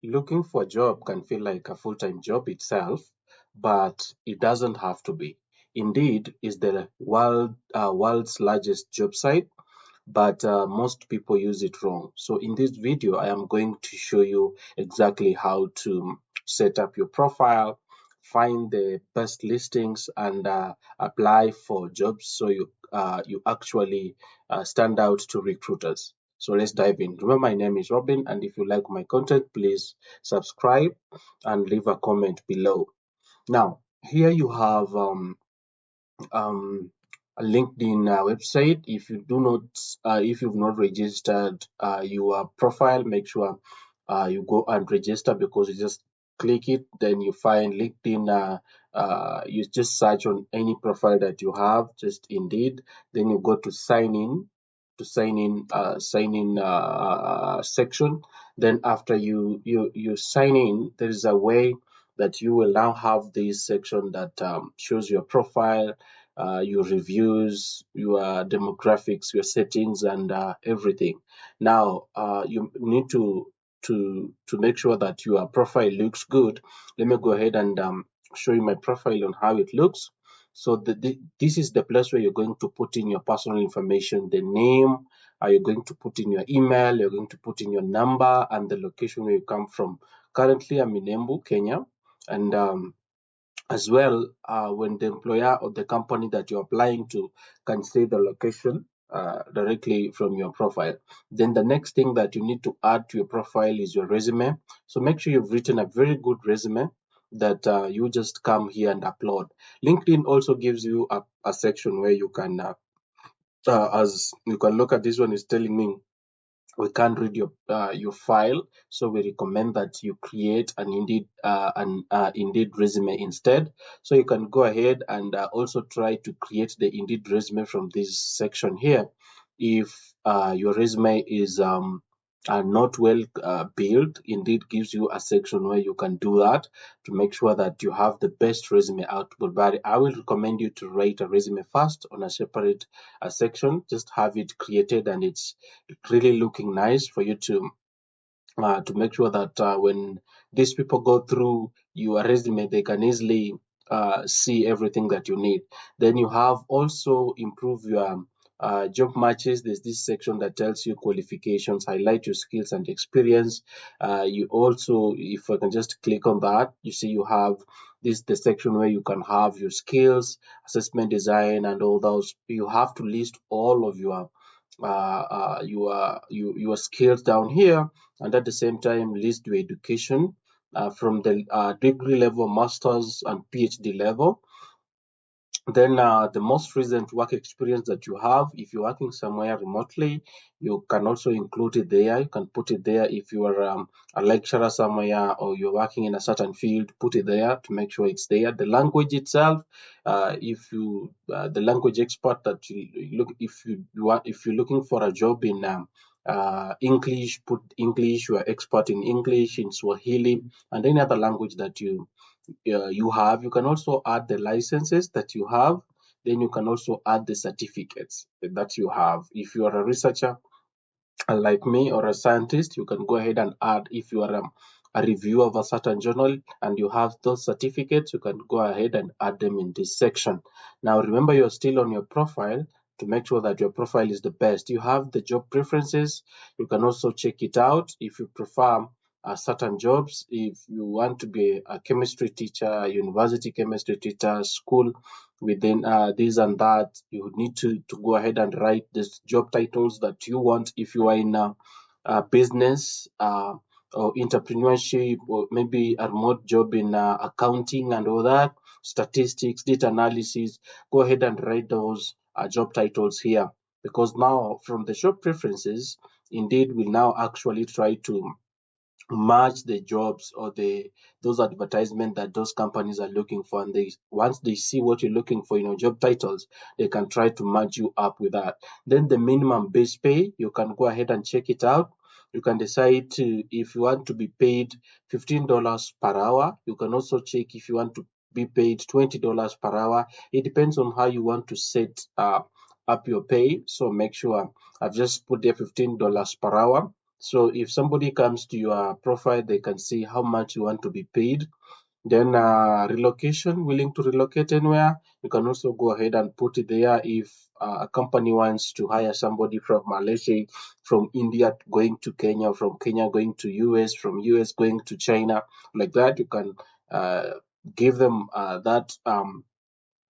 Looking for a job can feel like a full-time job itself, but it doesn't have to be. Indeed, is the world's largest job site, but most people use it wrong. So in this video, I am going to show you exactly how to set up your profile, find the best listings, and apply for jobs so you actually stand out to recruiters. So let's dive in. Remember, my name is Robin, and if you like my content, please subscribe and leave a comment below. Now, here you have um, a LinkedIn website. If you've not registered your profile, make sure you go and register, because you just click it, then you find LinkedIn. You just search on any profile that you have, just Indeed. Then you go to sign in section. Then after you sign in, there is a way that you will now have this section that shows your profile, your reviews, your demographics, your settings, and everything. Now, you need to make sure that your profile looks good. Let me go ahead and show you my profile on how it looks. So this is the place where you're going to put in your personal information, the name. You're going to put in your email. You're going to put in your number and the location where you come from. Currently, I'm in Embu, Kenya, and as well, when the employer or the company that you're applying to can say the location directly from your profile. Then the next thing that you need to add to your profile is your resume. So make sure you've written a very good resume that you just come here and upload. LinkedIn also gives you a section where you can, as you can look at, this one is telling me we can't read your file, so we recommend that you create an Indeed resume instead. So you can go ahead and also try to create the Indeed resume from this section here. If your resume is not well built, Indeed gives you a section where you can do that to make sure that you have the best resume output. But I will recommend you to write a resume first on a separate section. Just have it created, and it's really looking nice for you to make sure that when these people go through your resume, they can easily see everything that you need. Then you have also improve your job matches. There's this section that tells you qualifications, highlight your skills and experience. You also, if I can just click on that, you see you have the section where you can have your skills, assessment design, and all those. You have to list all of your skills down here, and at the same time list your education from the degree level, master's and PhD level. Then the most recent work experience that you have. If you're working somewhere remotely, you can also include it there. You can put it there. If you are a lecturer somewhere, or you're working in a certain field, put it there to make sure it's there. The language itself, if you the language expert that you look, if you're looking for a job in English, put English. You are expert in English, in Swahili, and any other language that you have. You can also add the licenses that you have. Then you can also add the certificates that you have. If you are a researcher like me, or a scientist, you can go ahead and add. If you are a reviewer of a certain journal and you have those certificates, you can go ahead and add them in this section. Now remember, you're still on your profile. To make sure that your profile is the best, you have the job preferences. You can also check it out if you prefer certain jobs. If you want to be a chemistry teacher, a university chemistry teacher, school within this and that, you need to go ahead and write this job titles that you want. If you are in a business or entrepreneurship, or maybe a remote job in accounting and all that, statistics, data analysis, go ahead and write those job titles here, because now from the job preferences, Indeed will now actually try to match the jobs or those advertisements that those companies are looking for, and they once they see what you're looking for in your job titles, they can try to match you up with that. Then the minimum base pay, you can go ahead and check it out. You can decide if you want to be paid $15 per hour. You can also check if you want to be paid $20 per hour. It depends on how you want to set up your pay. So make sure I've just put there $15 per hour. So if somebody comes to your profile, they can see how much you want to be paid. Then relocation, willing to relocate anywhere. You can also go ahead and put it there if a company wants to hire somebody from, let's say, from India going to Kenya, from Kenya going to US, from US going to China, like that. You can give them that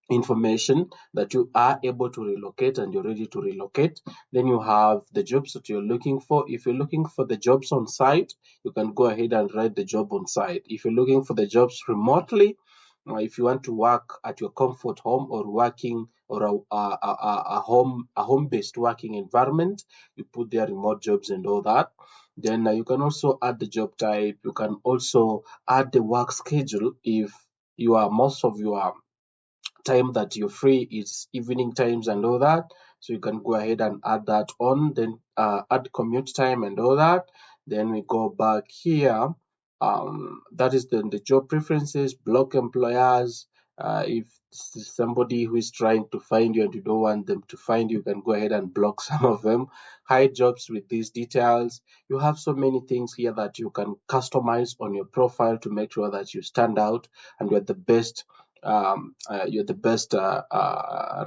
information that you are able to relocate and you're ready to relocate. Then you have the jobs that you're looking for. If you're looking for the jobs on site, you can go ahead and write the job on site. If you're looking for the jobs remotely, if you want to work at your comfort home or working or a home based working environment, you put their remote jobs and all that. Then you can also add the job type. You can also add the work schedule if you are most of your time that you're free is evening times and all that. So you can go ahead and add that on, then add commute time and all that. Then we go back here. That is the job preferences, block employers. If somebody who is trying to find you and you don't want them to find you, you can go ahead and block some of them. Hide jobs with these details. You have so many things here that you can customize on your profile to make sure that you stand out and you're the best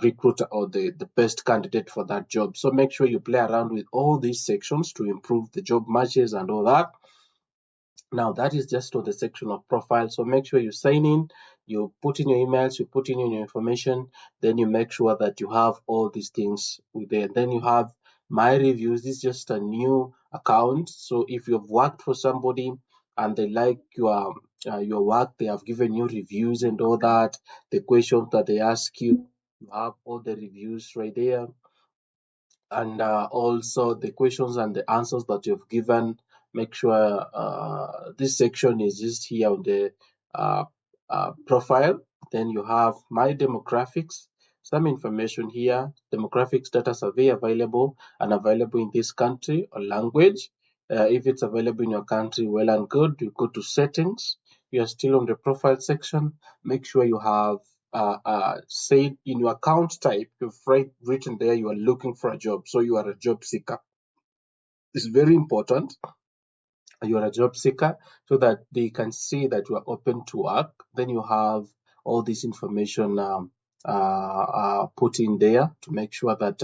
recruiter or the best candidate for that job. So make sure you play around with all these sections to improve the job matches and all that. Now that is just for the section of profile. So make sure you sign in, you put in your emails, you put in your information, then you make sure that you have all these things with there. Then you have my reviews. This is just a new account. So if you've worked for somebody and they like your work, they have given you reviews and all that, the questions that they ask you, you have all the reviews right there, and also the questions and the answers that you've given. Make sure this section is just here on the uh, profile. Then you have my demographics, some information here, demographics data survey available and available in this country or language. If it's available in your country, well and good. You go to settings. You are still on the profile section. Make sure you have say in your account type, you've written there you are looking for a job. So you are a job seeker. It's very important you are a job seeker so that they can see that you are open to work. Then you have all this information put in there to make sure that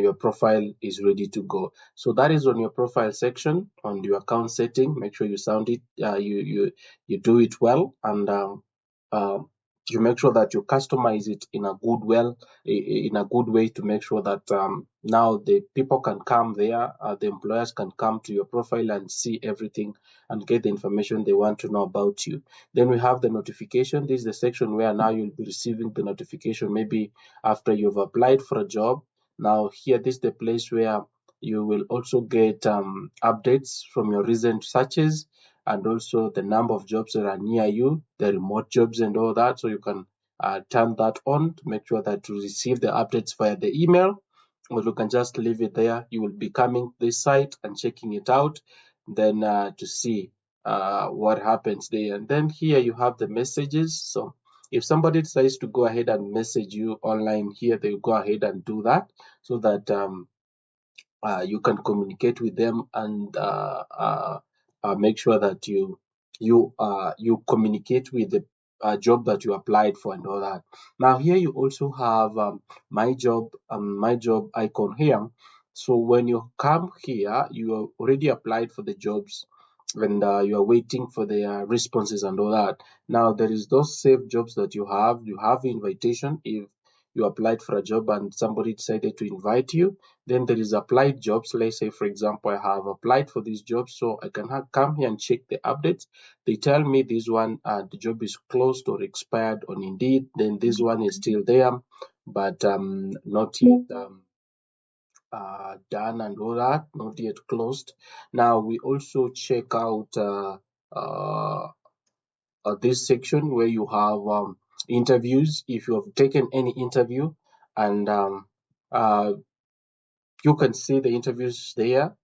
your profile is ready to go. So that is on your profile section on your account setting. Make sure you sound it, you do it well, and uh, you make sure that you customize it in a good way to make sure that now the people can come there, the employers can come to your profile and see everything and get the information they want to know about you. Then we have the notification. This is the section where now you'll be receiving the notification maybe after you've applied for a job. Now here, this is the place where you will also get updates from your recent searches and also the number of jobs that are near you, the remote jobs and all that. So you can turn that on to make sure that you receive the updates via the email, or you can just leave it there. You will be coming to this site and checking it out, then to see what happens there. And then here you have the messages. So if somebody decides to go ahead and message you online here, they will go ahead and do that so that you can communicate with them and make sure that you communicate with the job that you applied for and all that. Now here you also have my job icon here. So when you come here, you already applied for the jobs and you are waiting for the responses and all that. Now there is those saved jobs that you have. You have invitation if you applied for a job and somebody decided to invite you. Then there is applied jobs. Let's say, for example, I have applied for this job, so I can come here and check the updates. They tell me this one, the job is closed or expired on Indeed. Then this one is still there, but not yet done and all that, not yet closed. Now we also check out uh, this section where you have interviews. If you have taken any interview and uh, you can see the interviews there,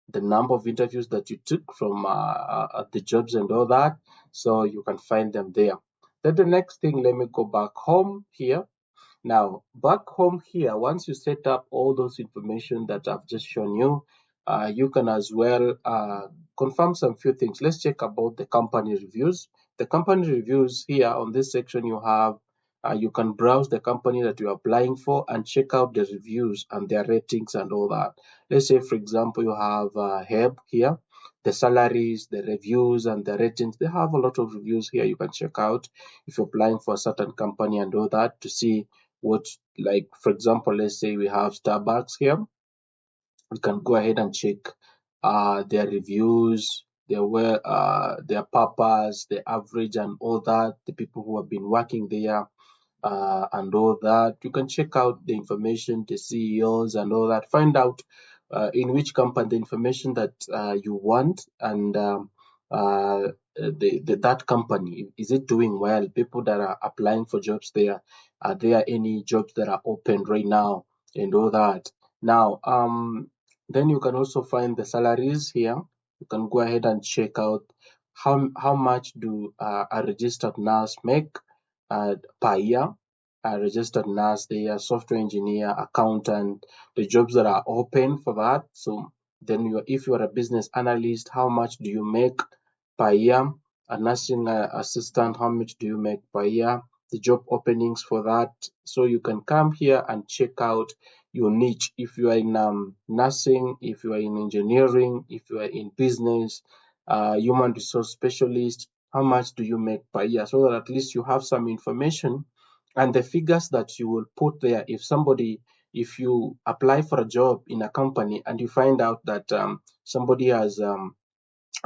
the number of interviews that you took from the jobs and all that. So you can find them there. Then the next thing, let me go back home here. Now, back home here, once you set up all those information that I've just shown you, You can as well confirm some few things. Let's check about the company reviews. The company reviews here on this section, you can browse the company that you're applying for and check out the reviews and their ratings and all that. Let's say, for example, you have HEB here, the salaries, the reviews, and the ratings. They have a lot of reviews here you can check out if you're applying for a certain company and all that to see what, like, for example, let's say we have Starbucks here. We can go ahead and check their reviews, their purpose, the average, and all that, the people who have been working there, and all that. You can check out the information, the CEOs and all that. Find out in which company the information that you want, and that company, is it doing well? People that are applying for jobs there, are there any jobs that are open right now, and all that. Now, then you can also find the salaries here. You can go ahead and check out how much do a registered nurse make per year. A registered nurse, they are software engineer, accountant, the jobs that are open for that. So then if you are a business analyst, how much do you make per year? A nursing assistant, how much do you make per year? The job openings for that. So you can come here and check out your niche. If you are in nursing, if you are in engineering, if you are in business, human resource specialist, how much do you make per year? So that at least you have some information, and the figures that you will put there. If you apply for a job in a company and you find out that somebody has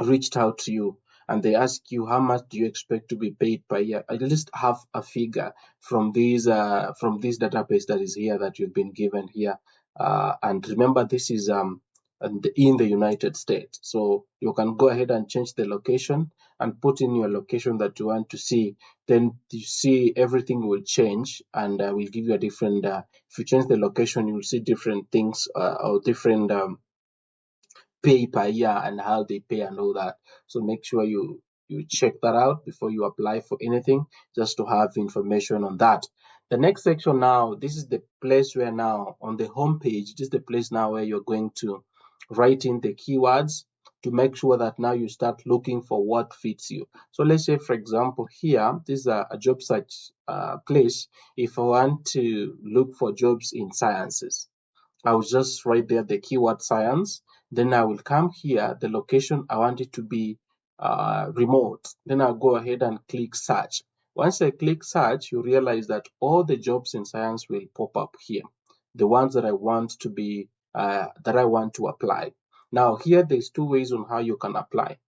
reached out to you and they ask you how much do you expect to be paid per year, at least have a figure from this database that is here that you've been given here. And remember, this is in the United States, so you can go ahead and change the location and put in your location that you want to see. Then you see everything will change, and will give you a different. If you change the location, you will see different things or different pay per year and how they pay and all that. So make sure you check that out before you apply for anything, just to have information on that. The next section now, this is the place where now on the home page, this is the place now where you're going to write in the keywords to make sure that now you start looking for what fits you. So let's say, for example, here, this is a job search place. If I want to look for jobs in sciences, I will just write there the keyword science. Then I will come here, the location I want it to be remote. Then I'll go ahead and click search. Once I click search, you realize that all the jobs in science will pop up here. The ones that I want to be, that I want to apply. Now here, there's two ways on how you can apply.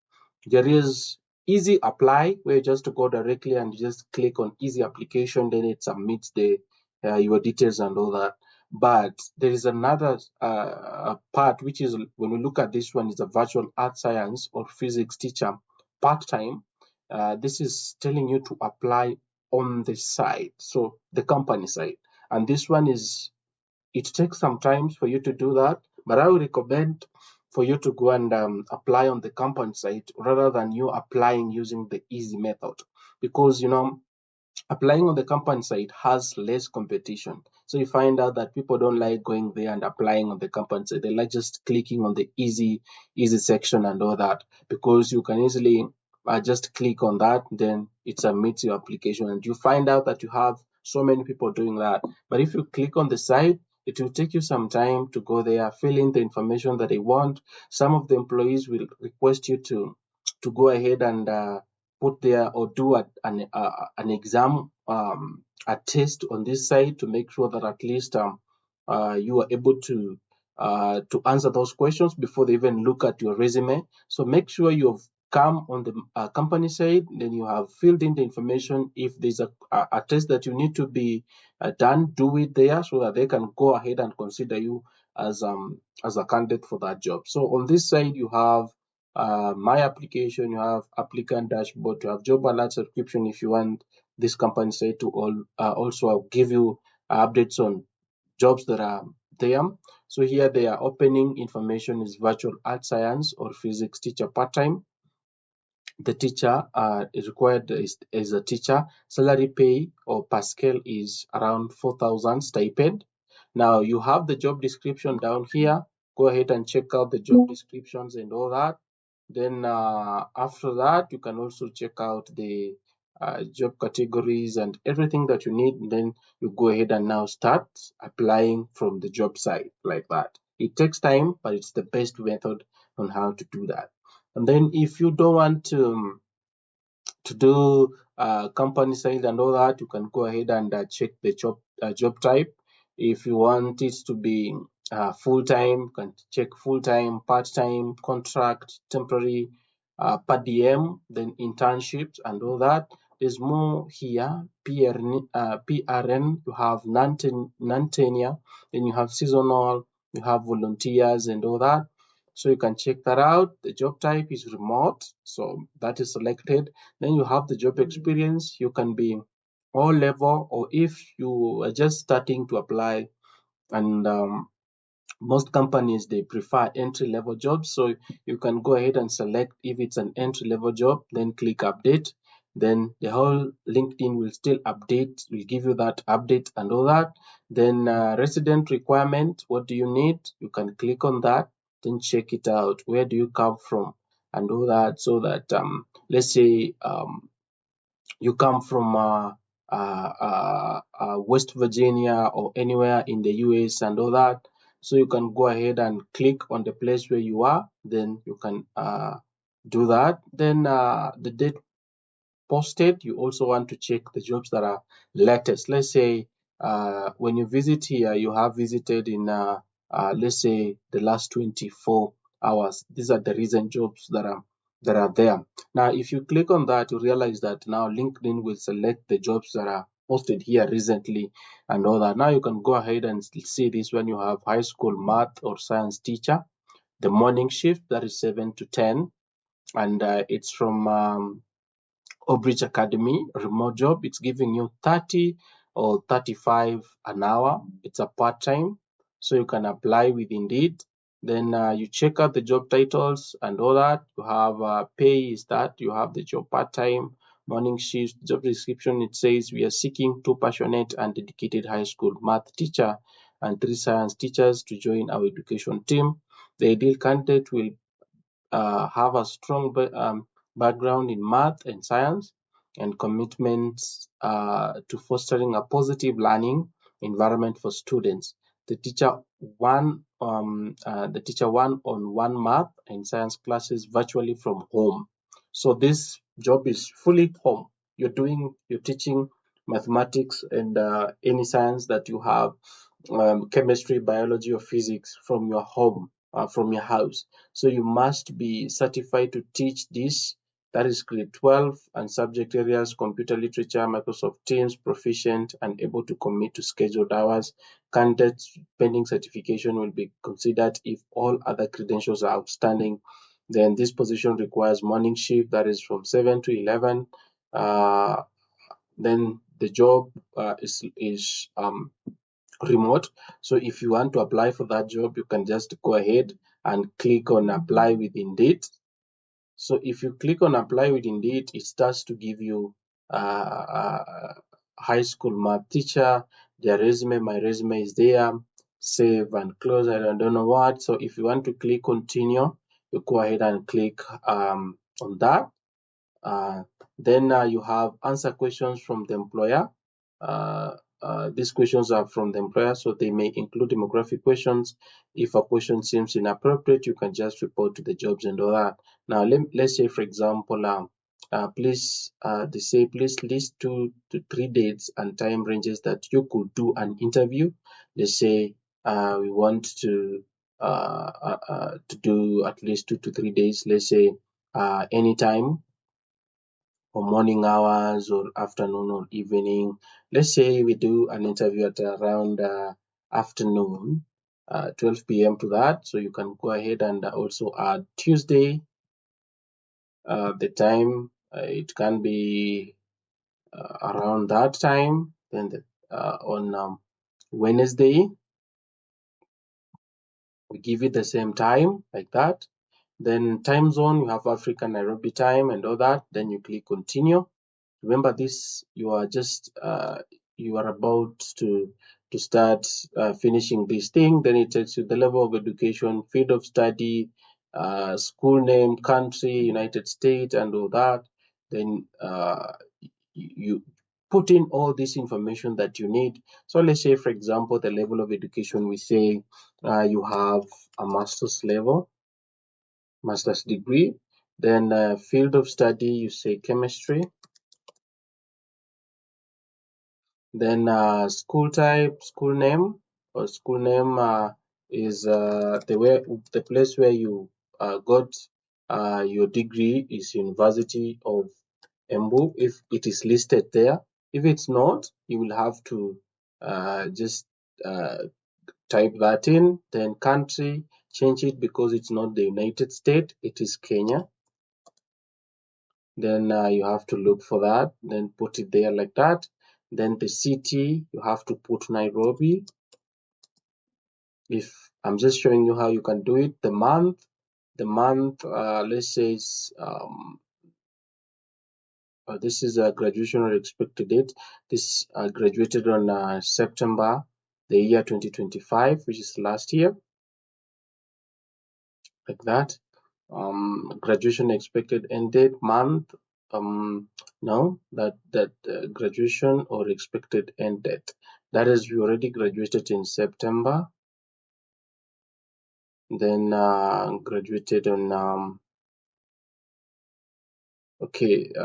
There is easy apply, where you just go directly and you just click on easy application, then it submits your details and all that. But there is another part, which is, when we look at this one, is a virtual art science or physics teacher part-time. This is telling you to apply on the side, so the company side. And this one is, it takes some time for you to do that, but I would recommend for you to go and apply on the company side rather than you applying using the easy method, because applying on the company side has less competition. So you find out that people don't like going there and applying on the company side. They like just clicking on the easy section and all that, because you can easily just click on that, then it submits your application, and you find out that you have so many people doing that. But if you click on the side, it will take you some time to go there, fill in the information that they want. Some of the employees will request you to go ahead and put there or do an exam, a test on this side, to make sure that at least you are able to answer those questions before they even look at your resume. So make sure you've come on the company side, then you have filled in the information. If there's a test that you need to be done, do it there so that they can go ahead and consider you as a candidate for that job. So on this side, you have my application, you have applicant dashboard, you have job alert subscription. If you want this company site to also give you updates on jobs that are there. So here their opening information is virtual art science or physics teacher part-time. The teacher is required is a teacher. Salary pay or per scale is around 4,000 stipend. Now you have the job description down here. go ahead and check out the job descriptions and all that. Then after that, you can also check out the job categories and everything that you need. And then you go ahead and now start applying from the job site like that. It takes time, but it's the best method on how to do that. And then if you don't want to do company side and all that, you can go ahead and check the job type. If you want it to be full time, you can check full time, part time, contract, temporary, per diem, then internships and all that. There's more here. PRN, you have non-tenure, then you have seasonal, you have volunteers and all that. So you can check that out. The job type is remote, so that is selected. Then you have the job experience. You can be all level, or if you are just starting to apply, and most companies they prefer entry level jobs, so you can go ahead and select if it's an entry level job, then click update. Then the whole LinkedIn will still update, will give you that update and all that. Then resident requirement, what do you need? You can click on that, then check it out. Where do you come from and all that, so that let's say you come from West Virginia or anywhere in the US and all that. So you can go ahead and click on the place where you are, then you can do that. Then the date posted, you also want to check the jobs that are latest. Let's say when you visit here, you have visited in, let's say, the last 24 hours. These are the recent jobs that are there. Now, if you click on that, you realize that now LinkedIn will select the jobs that are posted here recently and all that. Now you can go ahead and see this when you have high school math or science teacher, the morning shift, that is 7 to 10, and it's from Bridge Academy, remote job. It's giving you 30 or 35 an hour. It's a part-time, so you can apply with Indeed. Then you check out the job titles and all that. You have pay is that. You have the job part-time, morning shift, job description. It says we are seeking 2 passionate and dedicated high school math teacher and 3 science teachers to join our education team. The ideal candidate will have a strong background in math and science and commitment to fostering a positive learning environment for students. The teacher one-on-one math and science classes virtually from home. So this job is fully home. You're teaching mathematics and any science that you have, chemistry, biology, or physics from your home, from your house. So you must be certified to teach this. That is grade 12 and subject areas, computer literature, Microsoft Teams, proficient and able to commit to scheduled hours. Candidates pending certification will be considered if all other credentials are outstanding. Then this position requires morning shift, that is from 7 to 11. Then the job is remote. So if you want to apply for that job, you can just go ahead and click on apply with Indeed. So if you click on apply with Indeed, it starts to give you high school math teacher, their resume, my resume is there, save and close, I don't know what. So if you want to click continue, you go ahead and click on that. Then you have answer questions from the employer. These questions are from the employer, so they may include demographic questions. If a question seems inappropriate, you can just report to the jobs and all that. Now, let's say, for example, they say, please list 2 to 3 dates and time ranges that you could do an interview. They say we want to do at least 2 to 3 days. Let's say anytime, or morning hours or afternoon or evening. Let's say we do an interview at around afternoon, 12 p.m. to that. So you can go ahead and also add Tuesday, the time. It can be around that time. Then on Wednesday, we give it the same time like that. Then time zone, you have African Nairobi time and all that. Then you click continue. Remember this, you are about to to start finishing this thing. Then it tells you the level of education, field of study, school name, country, United States, and all that. Then you put in all this information that you need. So let's say, for example, the level of education, we say you have a master's degree. Then field of study, you say chemistry. Then school type, school name, or school name is the place where you got your degree is University of Embu, if it is listed there. If it's not, you will have to just type that in. Then country, change it because it's not the United States, it is Kenya. Then you have to look for that, then put it there like that. Then the city, you have to put Nairobi. If I'm just showing you how you can do it. The month, let's say this is a graduation or expected date. This graduated on September the year 2025, which is last year, like that. Graduation expected end date, month, no, that graduation or expected end date. That is, you already graduated in September, then graduated on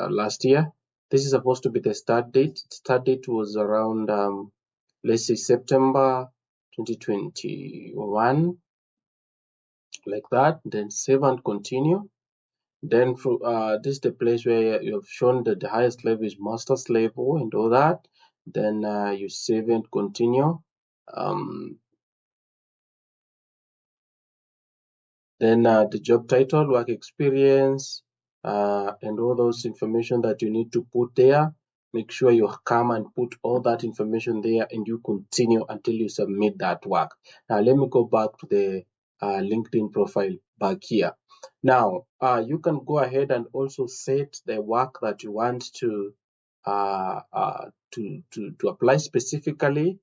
last year. This is supposed to be the start date. Start date was around let's say September 2021, like that. Then save and continue. Then this is the place where you have shown that the highest level is master's level and all that. Then you save and continue. Then the job title, work experience, and all those information that you need to put there. Make sure you come and put all that information there and you continue until you submit that work. Now let me go back to the LinkedIn profile back here. Now you can go ahead and also set the work that you want to apply specifically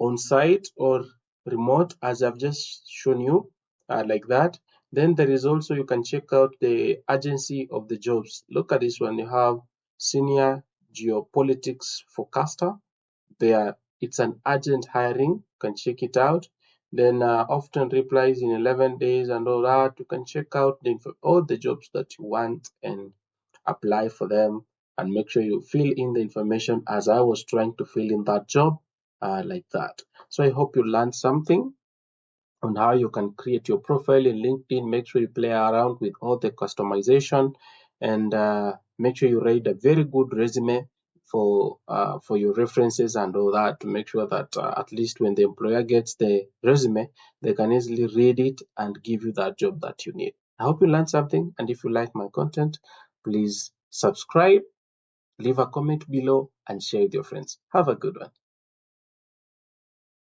on site or remote, as I've just shown you, like that. Then there is also, you can check out the urgency of the jobs. Look at this one. You have senior geopolitics forecaster there. It's an urgent hiring. You can check it out. Then often replies in 11 days and all that. You can check out all the jobs that you want and apply for them, and make sure you fill in the information as I was trying to fill in that job, like that. So I hope you learned something on how you can create your profile in LinkedIn. Make sure you play around with all the customization, and make sure you write a very good resume for your references and all that, to make sure that at least when the employer gets the resume, they can easily read it and give you that job that you need. I hope you learned something, and if you like my content, please subscribe, leave a comment below, and share with your friends. Have a good one.